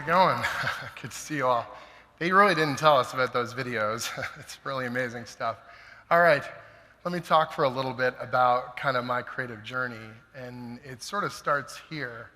going? Good to see you all. They really didn't tell us about those videos. It's really amazing stuff. All right, let me talk for a little bit about kind of my creative journey, and it sort of starts here.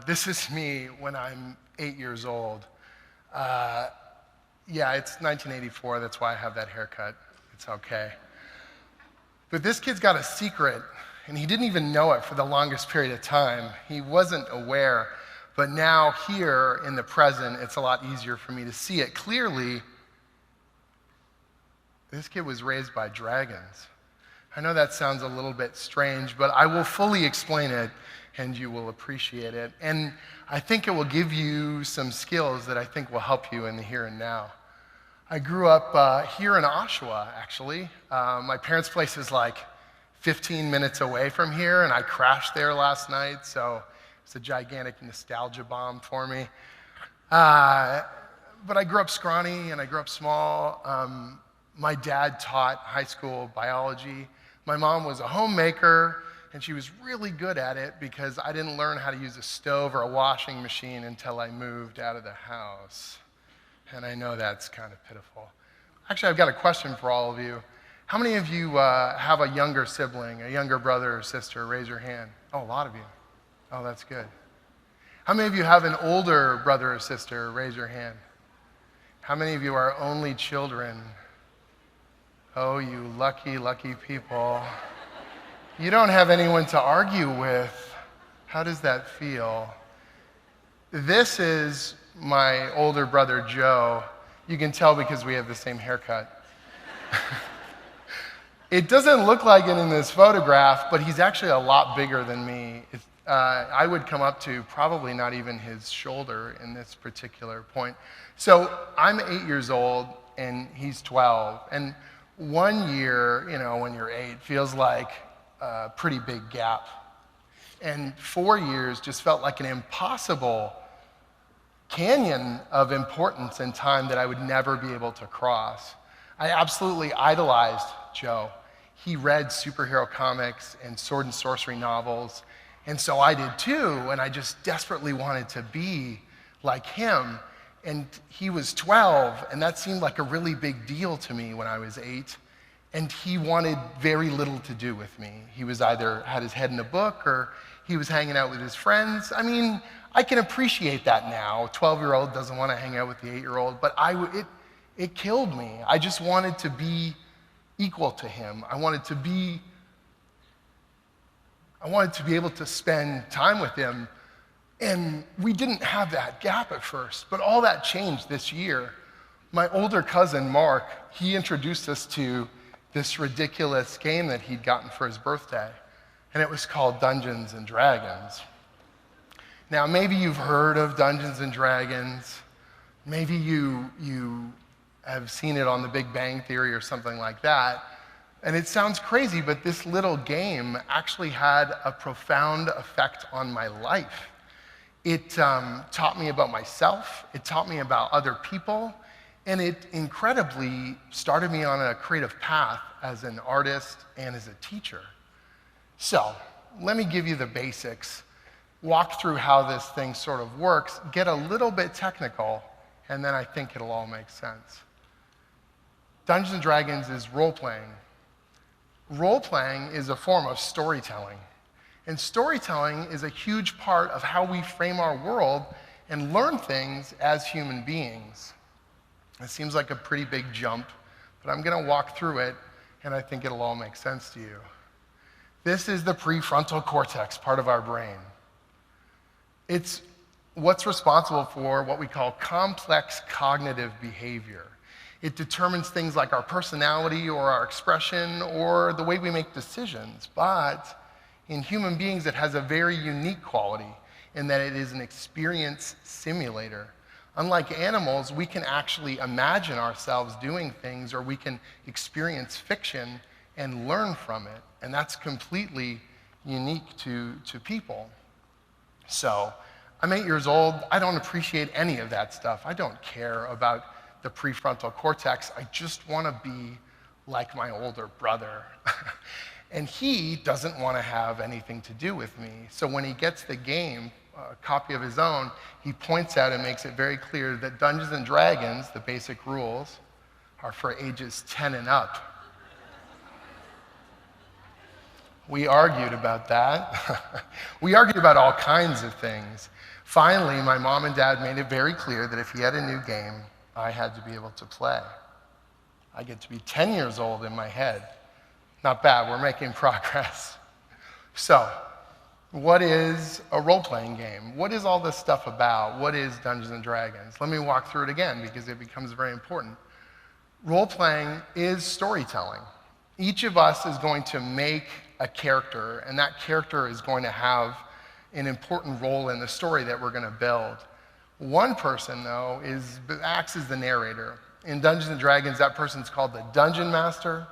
This is me when I'm 8 years old. Yeah, it's 1984, that's why I have that haircut. It's okay. But this kid's got a secret, and he didn't even know it for the longest period of time. He wasn't aware. But now here in the present, it's a lot easier for me to see it clearly. This kid was raised by dragons. I know that sounds a little bit strange, but I will fully explain it and you will appreciate it. And I think it will give you some skills that I think will help you in the here and now. I grew up here in Oshawa, actually. My parents' place is like 15 minutes away from here, and I crashed there last night, so it's a gigantic nostalgia bomb for me. But I grew up scrawny and I grew up small. My dad taught high school biology. My mom was a homemaker, and she was really good at it because I didn't learn how to use a stove or a washing machine until I moved out of the house. And I know that's kind of pitiful. Actually, I've got a question for all of you. How many of you have a younger sibling, a younger brother or sister? Raise your hand. Oh, a lot of you. Oh, that's good. How many of you have an older brother or sister? Raise your hand. How many of you are only children? Oh, you lucky, lucky people. You don't have anyone to argue with. How does that feel? This is my older brother, Joe. You can tell because we have the same haircut. It doesn't look like it in this photograph, but he's actually a lot bigger than me. I would come up to probably not even his shoulder in this particular point. So I'm 8 years old and he's 12. And 1 year, when you're 8, feels like a pretty big gap. And 4 years just felt like an impossible canyon of importance and time that I would never be able to cross. I absolutely idolized Joe. He read superhero comics and sword and sorcery novels. And so I did too, and I just desperately wanted to be like him. And he was 12, and that seemed like a really big deal to me when I was 8. And he wanted very little to do with me. He was either had his head in a book or he was hanging out with his friends. I mean, I can appreciate that now. A 12-year-old doesn't want to hang out with the 8-year-old, but it killed me. I just wanted to be equal to him. I wanted to be able to spend time with him, and we didn't have that gap at first, but all that changed this year. My older cousin, Mark, he introduced us to this ridiculous game that he'd gotten for his birthday, and it was called Dungeons and Dragons. Now, maybe you've heard of Dungeons and Dragons. Maybe you have seen it on The Big Bang Theory or something like that. And it sounds crazy, but this little game actually had a profound effect on my life. It taught me about myself, it taught me about other people, and it incredibly started me on a creative path as an artist and as a teacher. So, let me give you the basics, walk through how this thing sort of works, get a little bit technical, and then I think it'll all make sense. Dungeons & Dragons is role-playing. Role-playing is a form of storytelling. And storytelling is a huge part of how we frame our world and learn things as human beings. It seems like a pretty big jump, but I'm going to walk through it, and I think it'll all make sense to you. This is the prefrontal cortex, part of our brain. It's what's responsible for what we call complex cognitive behavior. It determines things like our personality or our expression or the way we make decisions. But in human beings, it has a very unique quality in that it is an experience simulator. Unlike animals, we can actually imagine ourselves doing things, or we can experience fiction and learn from it. And that's completely unique to people. So, I'm 8 years old. I don't appreciate any of that stuff. I don't care about the prefrontal cortex. I just want to be like my older brother. And he doesn't want to have anything to do with me. So when he gets the game, a copy of his own, he points out and makes it very clear that Dungeons and Dragons, the basic rules, are for ages 10 and up. We argued about that. We argued about all kinds of things. Finally, my mom and dad made it very clear that if he had a new game, I had to be able to play. I get to be 10 years old in my head. Not bad, we're making progress. So, what is a role-playing game? What is all this stuff about? What is Dungeons and Dragons? Let me walk through it again because it becomes very important. Role-playing is storytelling. Each of us is going to make a character, and that character is going to have an important role in the story that we're going to build. One person, though, acts as the narrator. In Dungeons and Dragons, that person's called the Dungeon Master.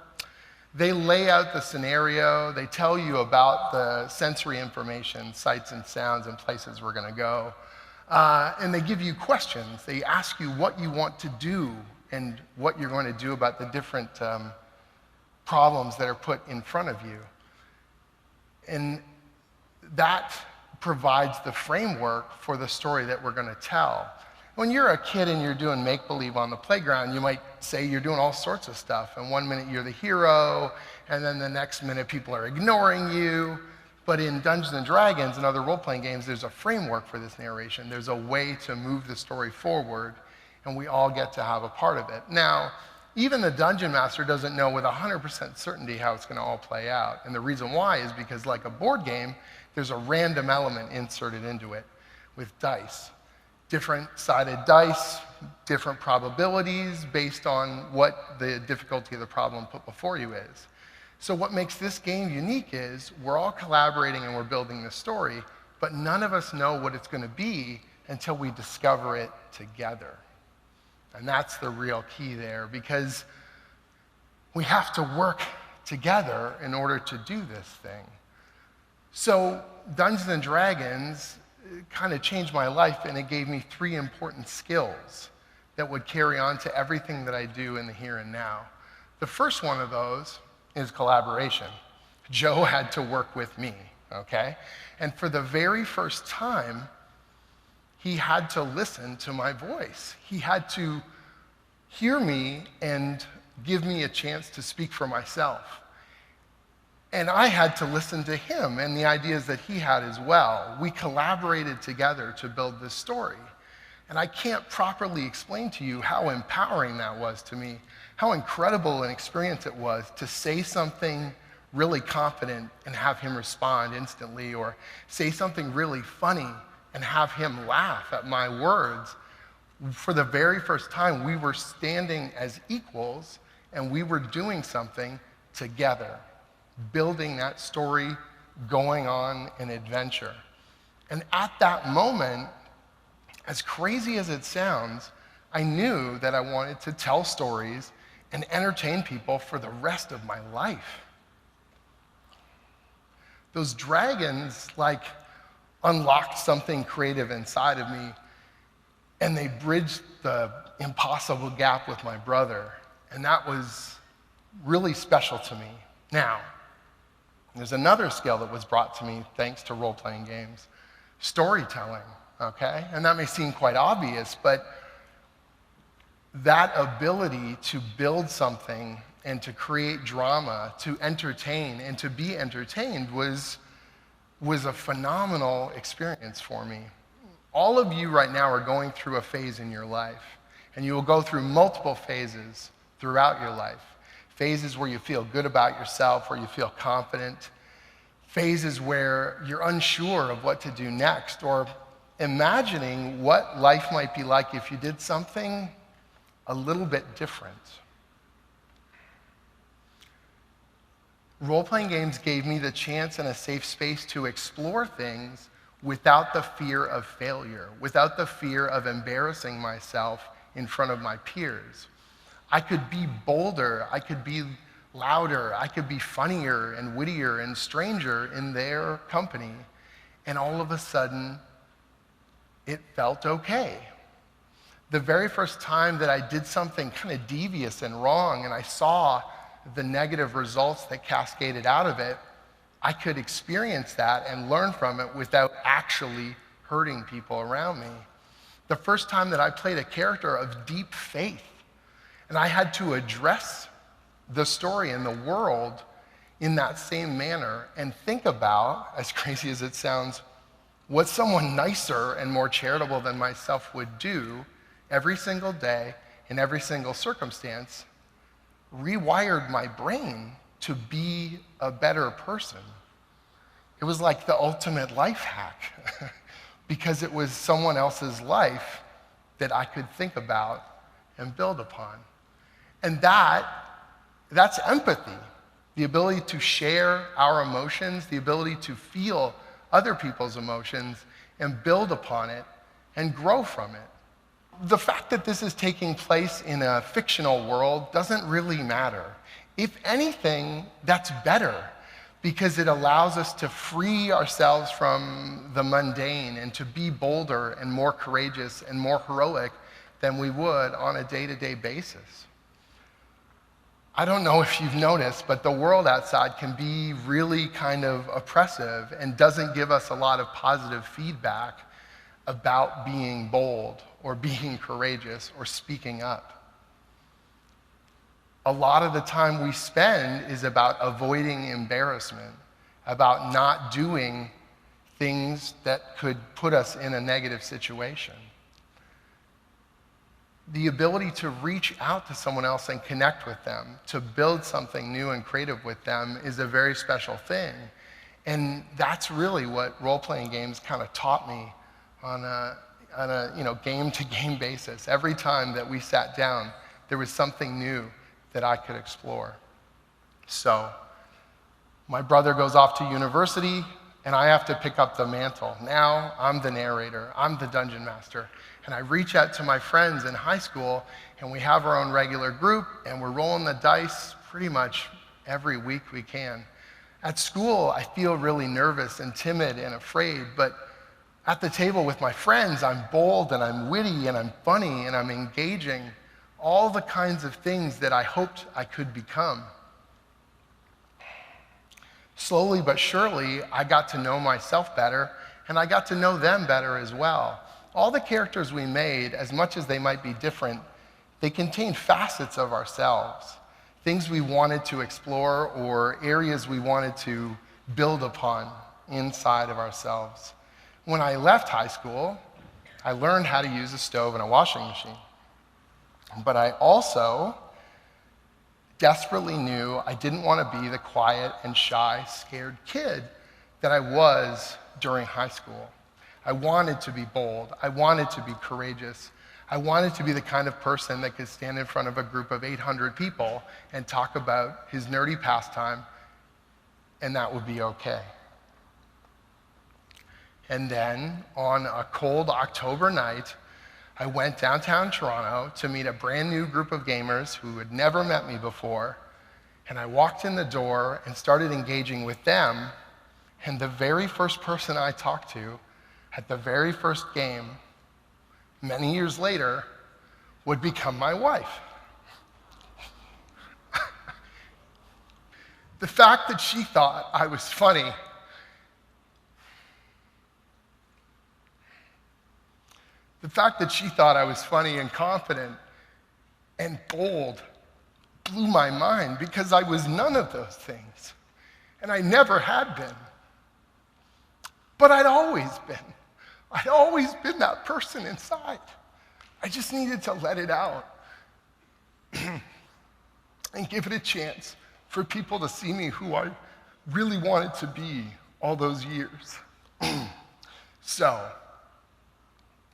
They lay out the scenario, they tell you about the sensory information, sights and sounds and places we're going to go, and they give you questions. They ask you what you want to do and what you're going to do about the different problems that are put in front of you. And that provides the framework for the story that we're going to tell. When you're a kid and you're doing make-believe on the playground, you might say you're doing all sorts of stuff. And one minute you're the hero, and then the next minute people are ignoring you. But in Dungeons and Dragons and other role-playing games, there's a framework for this narration. There's a way to move the story forward, and we all get to have a part of it. Now, even the Dungeon Master doesn't know with 100% certainty how it's going to all play out. And the reason why is because, like a board game, there's a random element inserted into it with dice. Different sided dice, different probabilities based on what the difficulty of the problem put before you is. So what makes this game unique is we're all collaborating and we're building this story, but none of us know what it's going to be until we discover it together. And that's the real key there, because we have to work together in order to do this thing. So Dungeons and Dragons kind of changed my life, and it gave me 3 important skills that would carry on to everything that I do in the here and now. The first one of those is collaboration. Joe had to work with me, okay? And for the very first time, he had to listen to my voice. He had to hear me and give me a chance to speak for myself. And I had to listen to him and the ideas that he had as well. We collaborated together to build this story. And I can't properly explain to you how empowering that was to me, how incredible an experience it was to say something really confident and have him respond instantly, or say something really funny and have him laugh at my words. For the very first time, we were standing as equals and we were doing something together, building that story, going on an adventure. And at that moment, as crazy as it sounds, I knew that I wanted to tell stories and entertain people for the rest of my life. Those dragons, unlocked something creative inside of me, and they bridged the impossible gap with my brother, and that was really special to me. Now, there's another skill that was brought to me thanks to role-playing games: storytelling, okay? And that may seem quite obvious, but that ability to build something and to create drama, to entertain and to be entertained was a phenomenal experience for me. All of you right now are going through a phase in your life, and you will go through multiple phases throughout your life. Phases where you feel good about yourself, where you feel confident. Phases where you're unsure of what to do next, or imagining what life might be like if you did something a little bit different. Role-playing games gave me the chance and a safe space to explore things without the fear of failure, without the fear of embarrassing myself in front of my peers. I could be bolder, I could be louder, I could be funnier and wittier and stranger in their company, and all of a sudden, it felt okay. The very first time that I did something kind of devious and wrong, and I saw the negative results that cascaded out of it, I could experience that and learn from it without actually hurting people around me. The first time that I played a character of deep faith, and I had to address the story and the world in that same manner and think about, as crazy as it sounds, what someone nicer and more charitable than myself would do every single day in every single circumstance, rewired my brain to be a better person. It was like the ultimate life hack because it was someone else's life that I could think about and build upon. And that's empathy, the ability to share our emotions, the ability to feel other people's emotions and build upon it and grow from it. The fact that this is taking place in a fictional world doesn't really matter. If anything, that's better because it allows us to free ourselves from the mundane and to be bolder and more courageous and more heroic than we would on a day-to-day basis. I don't know if you've noticed, but the world outside can be really kind of oppressive and doesn't give us a lot of positive feedback about being bold or being courageous or speaking up. A lot of the time we spend is about avoiding embarrassment, about not doing things that could put us in a negative situation. The ability to reach out to someone else and connect with them, to build something new and creative with them is a very special thing. And that's really what role-playing games kind of taught me on a game-to-game basis. Every time that we sat down, there was something new that I could explore. So my brother goes off to university, and I have to pick up the mantle. Now I'm the narrator, I'm the dungeon master. And I reach out to my friends in high school, and we have our own regular group, and we're rolling the dice pretty much every week we can. At school, I feel really nervous and timid and afraid, but at the table with my friends, I'm bold and I'm witty and I'm funny and I'm engaging, all the kinds of things that I hoped I could become. Slowly but surely, I got to know myself better, and I got to know them better as well. All the characters we made, as much as they might be different, they contain facets of ourselves, things we wanted to explore or areas we wanted to build upon inside of ourselves. When I left high school, I learned how to use a stove and a washing machine. But I also desperately knew I didn't want to be the quiet and shy, scared kid that I was during high school. I wanted to be bold. I wanted to be courageous. I wanted to be the kind of person that could stand in front of a group of 800 people and talk about his nerdy pastime, and that would be okay. And then on a cold October night, I went downtown Toronto to meet a brand new group of gamers who had never met me before, and I walked in the door and started engaging with them, and the very first person I talked to at the very first game, many years later, would become my wife. The fact that she thought I was funny and confident and bold blew my mind because I was none of those things, and I never had been. But I'd always been that person inside. I just needed to let it out and give it a chance for people to see me who I really wanted to be all those years. So,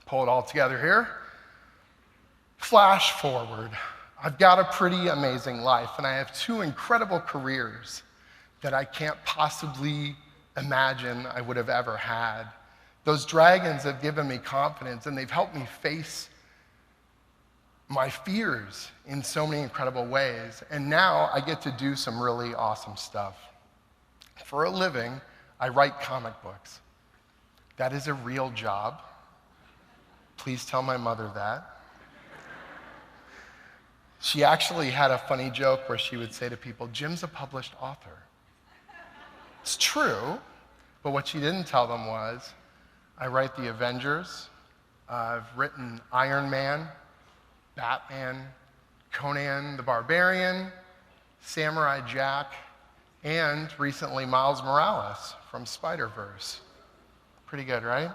pull it all together here. Flash forward. I've got a pretty amazing life, and I have two incredible careers that I can't possibly imagine I would have ever had. Those dragons have given me confidence, and they've helped me face my fears in so many incredible ways. And now I get to do some really awesome stuff. For a living, I write comic books. That is a real job. Please tell my mother that. She actually had a funny joke where she would say to people, "Jim's a published author." It's true, but what she didn't tell them was, I write the Avengers. I've written Iron Man, Batman, Conan the Barbarian, Samurai Jack, and recently Miles Morales from Spider-Verse. Pretty good, right?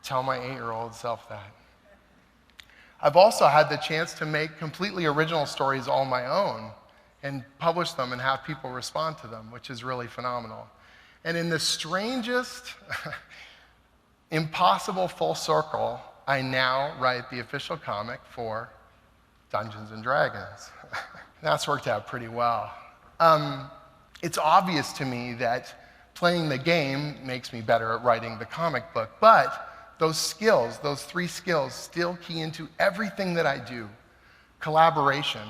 Tell my 8-year-old self that. I've also had the chance to make completely original stories all my own and publish them and have people respond to them, which is really phenomenal. And in the strangest, impossible full circle, I now write the official comic for Dungeons & Dragons. That's worked out pretty well. It's obvious to me that playing the game makes me better at writing the comic book, but those skills, those 3 skills, still key into everything that I do. Collaboration.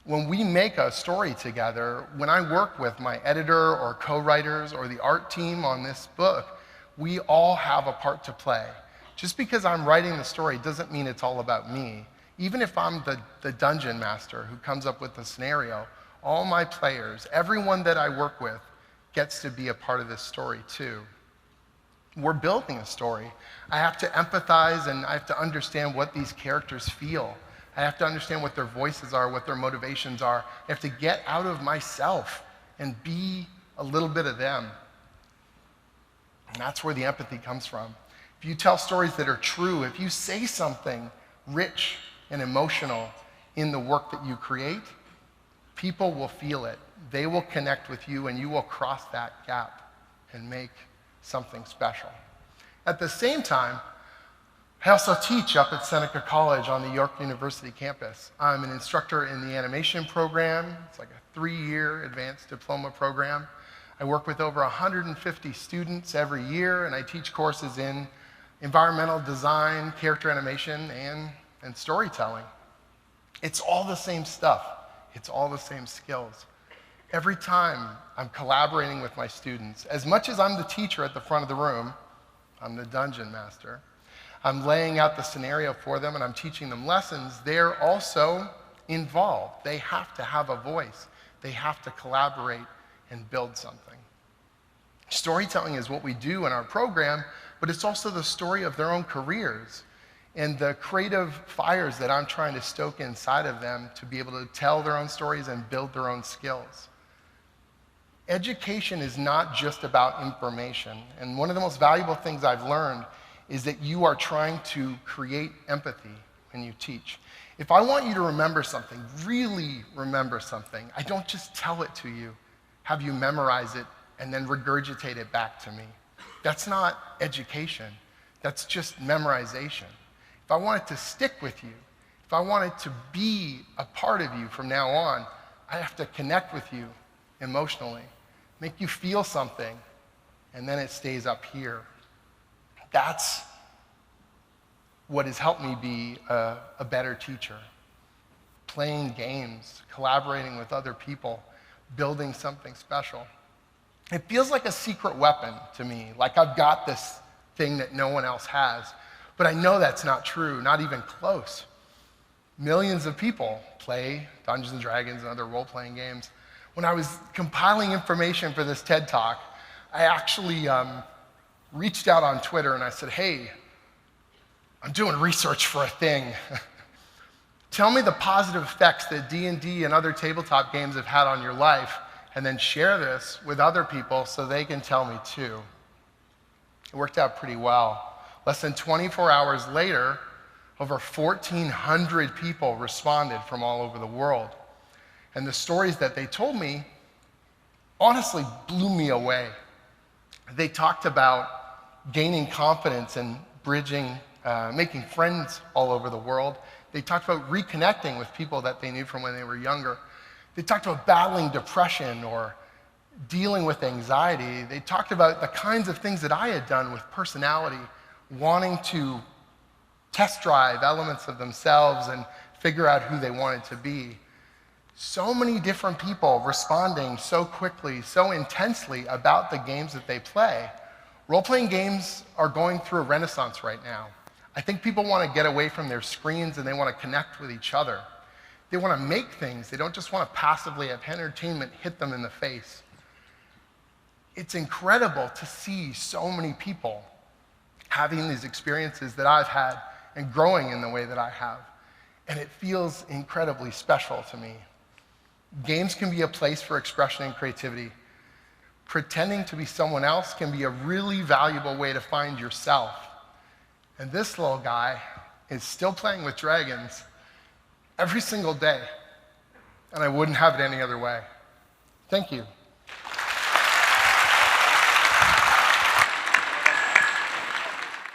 When we make a story together, when I work with my editor or co-writers or the art team on this book, we all have a part to play. Just because I'm writing the story doesn't mean it's all about me. Even if I'm the dungeon master who comes up with the scenario, all my players, everyone that I work with, gets to be a part of this story too. We're building a story. I have to empathize and I have to understand what these characters feel. I have to understand what their voices are, what their motivations are. I have to get out of myself and be a little bit of them. And that's where the empathy comes from. If you tell stories that are true, if you say something rich and emotional in the work that you create, people will feel it. They will connect with you and you will cross that gap and make something special. At the same time, I also teach up at Seneca College on the York University campus. I'm an instructor in the animation program. It's like a 3-year advanced diploma program. I work with over 150 students every year, and I teach courses in environmental design, character animation, and storytelling. It's all the same stuff. It's all the same skills. Every time I'm collaborating with my students, as much as I'm the teacher at the front of the room, I'm the dungeon master, I'm laying out the scenario for them and I'm teaching them lessons, they're also involved. They have to have a voice. They have to collaborate and build something. Storytelling is what we do in our program, but it's also the story of their own careers and the creative fires that I'm trying to stoke inside of them to be able to tell their own stories and build their own skills. Education is not just about information, and one of the most valuable things I've learned is that you are trying to create empathy when you teach. If I want you to remember something, really remember something, I don't just tell it to you, have you memorize it, and then regurgitate it back to me. That's not education. That's just memorization. If I want it to stick with you, if I want it to be a part of you from now on, I have to connect with you emotionally, make you feel something, and then it stays up here. That's what has helped me be a better teacher. Playing games, collaborating with other people, building something special. It feels like a secret weapon to me, like I've got this thing that no one else has. But I know that's not true, not even close. Millions of people play Dungeons & Dragons and other role-playing games. When I was compiling information for this TED Talk, I actually reached out on Twitter and I said, hey, I'm doing research for a thing. Tell me the positive effects that D&D and other tabletop games have had on your life, and then share this with other people so they can tell me too. It worked out pretty well. Less than 24 hours later, over 1,400 people responded from all over the world. And the stories that they told me honestly blew me away. They talked about gaining confidence and bridging, making friends all over the world. They talked about reconnecting with people that they knew from when they were younger. They talked about battling depression or dealing with anxiety. They talked about the kinds of things that I had done with personality, wanting to test drive elements of themselves and figure out who they wanted to be. So many different people responding so quickly, so intensely about the games that they play. Role-playing games are going through a renaissance right now. I think people want to get away from their screens and they want to connect with each other. They want to make things. They don't just want to passively have entertainment hit them in the face. It's incredible to see so many people having these experiences that I've had and growing in the way that I have. And it feels incredibly special to me. Games can be a place for expression and creativity. Pretending to be someone else can be a really valuable way to find yourself. And this little guy is still playing with dragons every single day, and I wouldn't have it any other way. Thank you.